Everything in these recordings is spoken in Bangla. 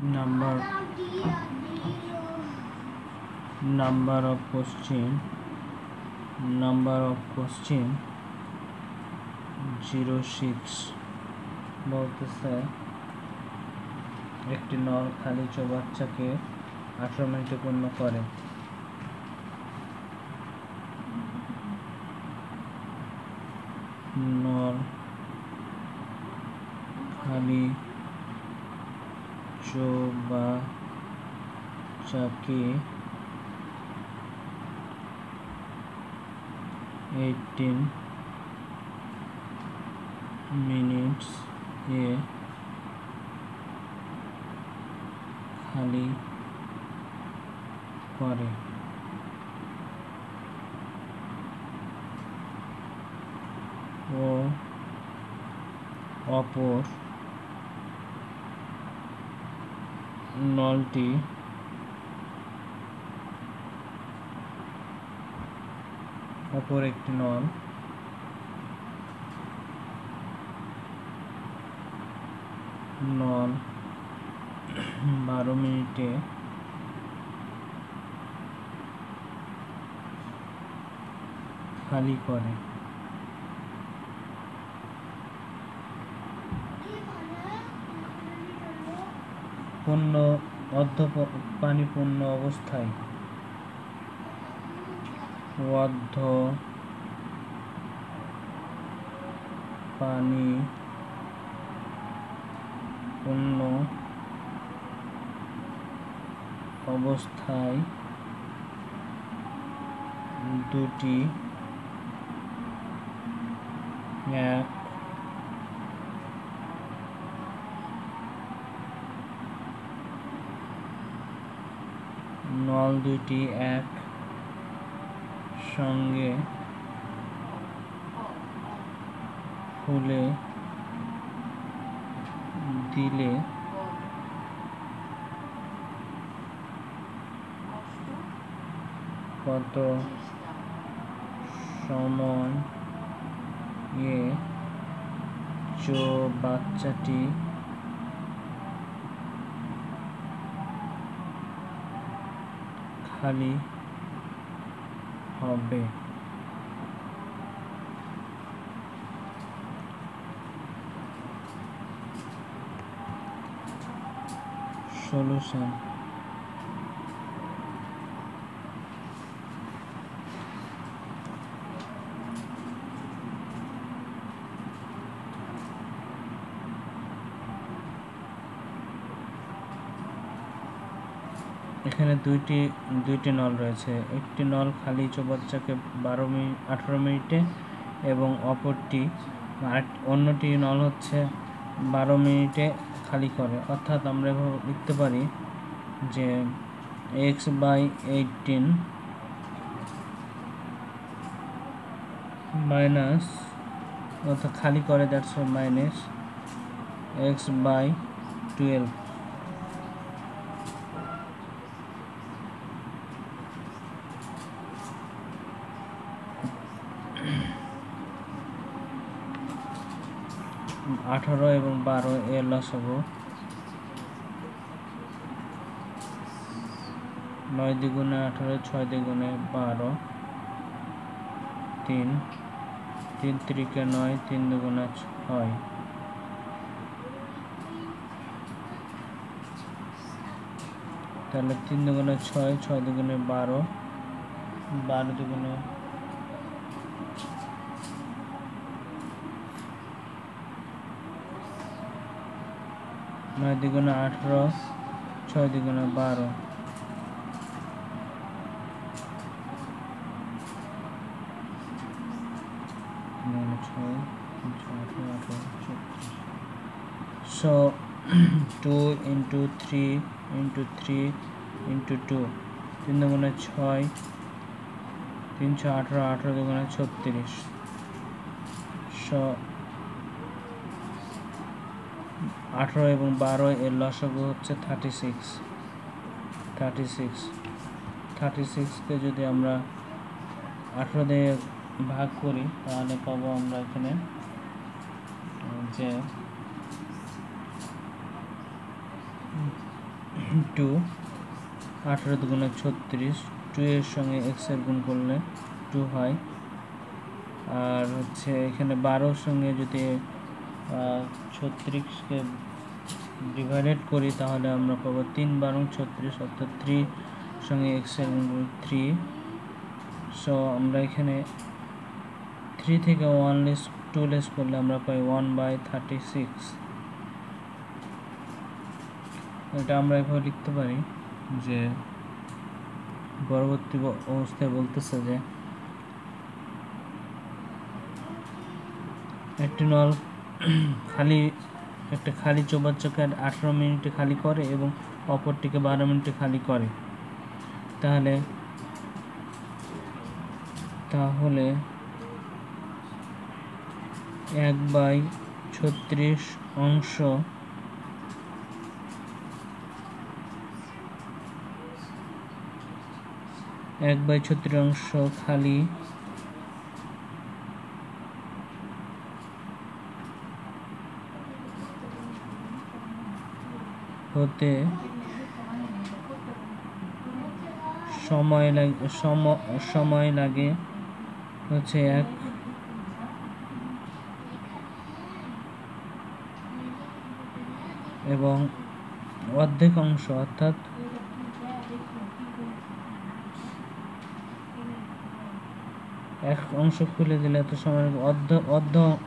number of question 06 বলতেছে একটি নল খালি চৌবাচ্চাকে 18 মিনিটে পূর্ণ করে। নল খালি চৌবাচ্চাকে 18 minutes এ খালি করে। ও অপর নলটি অপর একটি নল 12 মিনিটে খালি করে। পানি পূর্ণ অবস্থায় পানি পূর্ণ অবস্থায় দুটি এক নল দুটি এক সঙ্গে খুলে দিলে কত সময়ে চৌবাচ্চাটি খালি হবে? সলিউশন এখানে দুইটি নল রয়েছে। একটি নল খালি চৌবাচ্চাকে 18 মিনিটে এবং অন্যটি নল হচ্ছে 12 মিনিটে খালি করে। অর্থাৎ আমরা এভাবে লিখতে পারি যে x/18 মাইনাস অর্থাৎ খালি করে দ্যাটস মাইনাস x/12 18 এবং 12 এর লসাগু 9 দ্বিগুণে 18 6 দ্বিগুণে 12 3 3 9 3 দুগুণে 6 তাহলে 3 দুগুণে 6 6 দুগুণে 12 12 দুগুণে 9 দ্বিগুণে 18 6 দ্বিগুণে 12 so 2 into 3 into 3 into 2 3 দুগুণে 6 318 18 দুগুণে 36 so 18 এবং 12 এর লসাগু হচ্ছে 36 কে যদি আমরা 18 দিয়ে ভাগ করি তাহলে পাবো আমরা এখানে যে ইন্টু 18 দুগুণে 36, 2 এর সঙ্গে এক্স এর গুণ করলে 2 হয়। আর হচ্ছে এখানে 12 সঙ্গে যদি 36কে ডিভাইডেড করি তাহলে আমরা পাবো 3 12 36, অর্থাৎ 3 সঙ্গে এক্স এর গুণ 3। সো আমরা এখানে 3 থেকে 2 লেস করলে আমরা পাই 1/36। এটা আমরা এভাবে লিখতে পারি যে পরবর্তী অবস্থায় বলতেছে যে একটি নল একটা খালি চৌবাচ্চাকে 18 মিনিটে খালি করে এবং অপরটিকে 12 মিনিটে খালি করে। তাহলে 1/36 অংশ খালি হতে সময় লাগে হচ্ছে 1 এবং অর্ধেক অংশ, অর্থাৎ এক অংশ খুলে দিলে এত সময়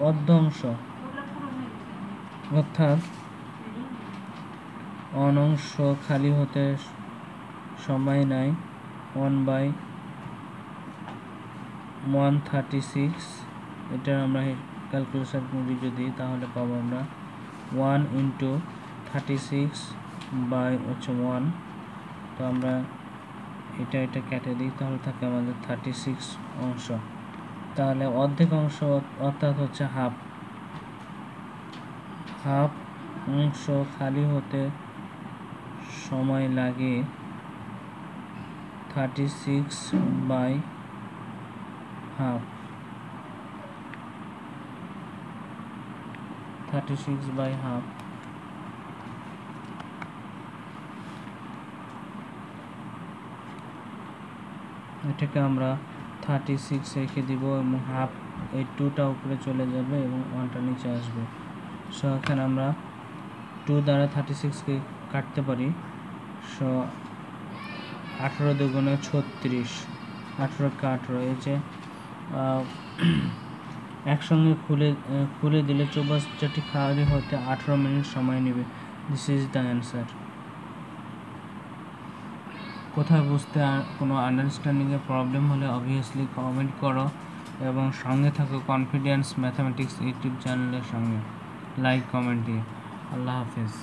অর্ধ অংশ, অর্থাৎ অংশ খালি হতে সময় নেয় 1/136। এটা আমরা ক্যালকুলেশন যদি দিই তাহলে পাবো আমরা 1 × 36/1। তো আমরা এটা কেটে দিই, তাহলে থাকে আমাদের 36 অংশ। তাহলে অর্ধেক অংশ অর্থাৎ হচ্ছে হাফ অংশ খালি হতে সময় লাগে 36/1/2। এটাকে আমরা 36 রেখে দিব এবং হাফ, এই 2টা উপরে চলে যাবে এবং 1টা নিচে আসবে। সো এখানে আমরা 2 দ্বারা 36কে কাটতে পারি। সো 18 দুগুণে 36, 18কে 18, এই যে একসঙ্গে খুলে দিলে চৌবাচ্চাটি খালি হতে 18 মিনিট সময় নেবে। This is the answer. কোথায় বুঝতে কোনো আন্ডারস্ট্যান্ডিংয়ে প্রবলেম হলে অবভিয়াসলি কমেন্ট করো এবং সঙ্গে থাকো কনফিডেন্স ম্যাথামেটিক্স ইউটিউব চ্যানেলের সঙ্গে লাইক কমেন্ট দিয়ে। আল্লাহ হাফেজ।